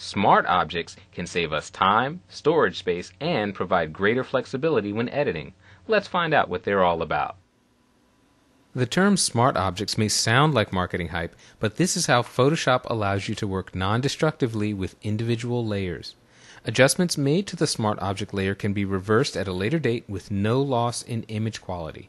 Smart objects can save us time, storage space, and provide greater flexibility when editing. Let's find out what they're all about. The term smart objects may sound like marketing hype, but this is how Photoshop allows you to work non-destructively with individual layers. Adjustments made to the smart object layer can be reversed at a later date with no loss in image quality.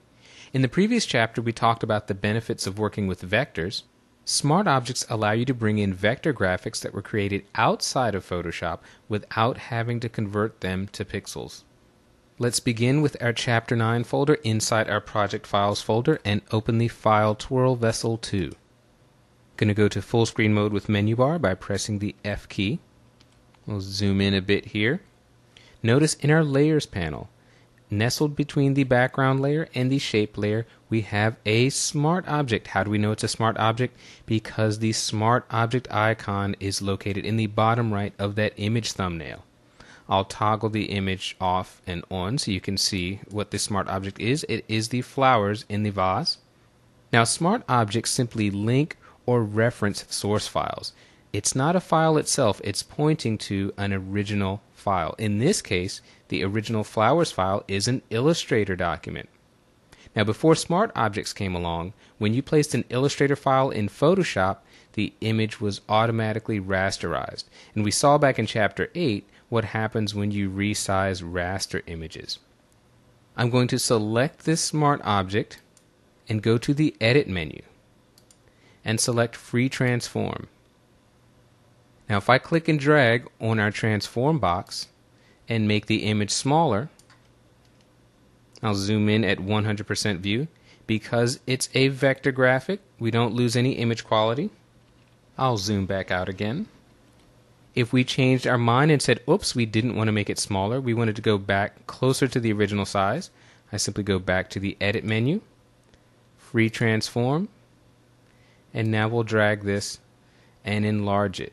In the previous chapter, we talked about the benefits of working with vectors. Smart objects allow you to bring in vector graphics that were created outside of Photoshop without having to convert them to pixels. Let's begin with our Chapter 9 folder inside our Project Files folder and open the file Twirl Vessel 2. Going to go to full screen mode with menu bar by pressing the F key. We'll zoom in a bit here. Notice in our Layers panel, nestled between the background layer and the shape layer, we have a smart object. How do we know it's a smart object? Because the smart object icon is located in the bottom right of that image thumbnail. I'll toggle the image off and on so you can see what this smart object is. It is the flowers in the vase. Now, smart objects simply link or reference source files. It's not a file itself, it's pointing to an original file. In this case, the original flowers file is an Illustrator document. Now, before smart objects came along, when you placed an Illustrator file in Photoshop, the image was automatically rasterized. And we saw back in Chapter 8 what happens when you resize raster images. I'm going to select this smart object and go to the Edit menu and select Free Transform. Now, if I click and drag on our transform box and make the image smaller, I'll zoom in at 100% view. Because it's a vector graphic, we don't lose any image quality. I'll zoom back out again. If we changed our mind and said, oops, we didn't want to make it smaller, we wanted to go back closer to the original size, I simply go back to the Edit menu, Free Transform, and now we'll drag this and enlarge it.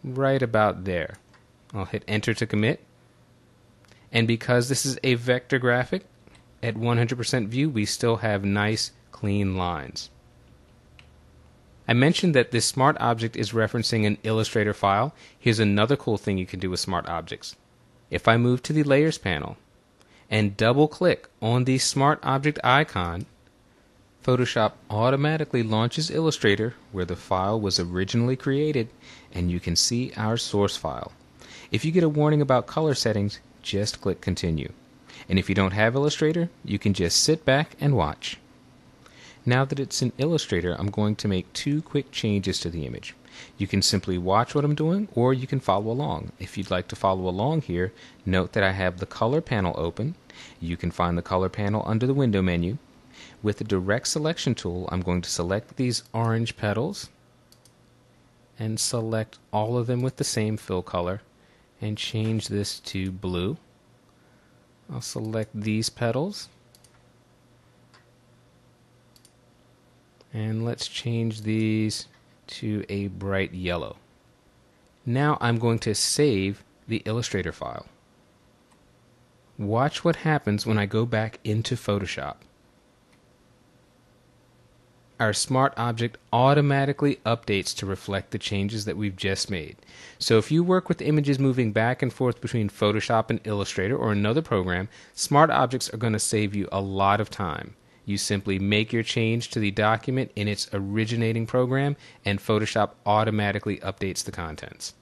Right about there. I'll hit Enter to commit. And because this is a vector graphic, at 100% view, we still have nice, clean lines. I mentioned that this smart object is referencing an Illustrator file. Here's another cool thing you can do with smart objects. If I move to the Layers panel and double-click on the smart object icon, Photoshop automatically launches Illustrator where the file was originally created, and you can see our source file. If you get a warning about color settings, just click Continue. And if you don't have Illustrator, you can just sit back and watch. Now that it's in Illustrator, I'm going to make two quick changes to the image. You can simply watch what I'm doing, or you can follow along. If you'd like to follow along here, note that I have the Color panel open. You can find the Color panel under the Window menu. With the Direct Selection tool, I'm going to select these orange petals and select all of them with the same fill color and change this to blue. I'll select these petals and let's change these to a bright yellow. Now I'm going to save the Illustrator file. Watch what happens when I go back into Photoshop. Our smart object automatically updates to reflect the changes that we've just made. So if you work with images moving back and forth between Photoshop and Illustrator or another program, smart objects are going to save you a lot of time. You simply make your change to the document in its originating program, and Photoshop automatically updates the contents.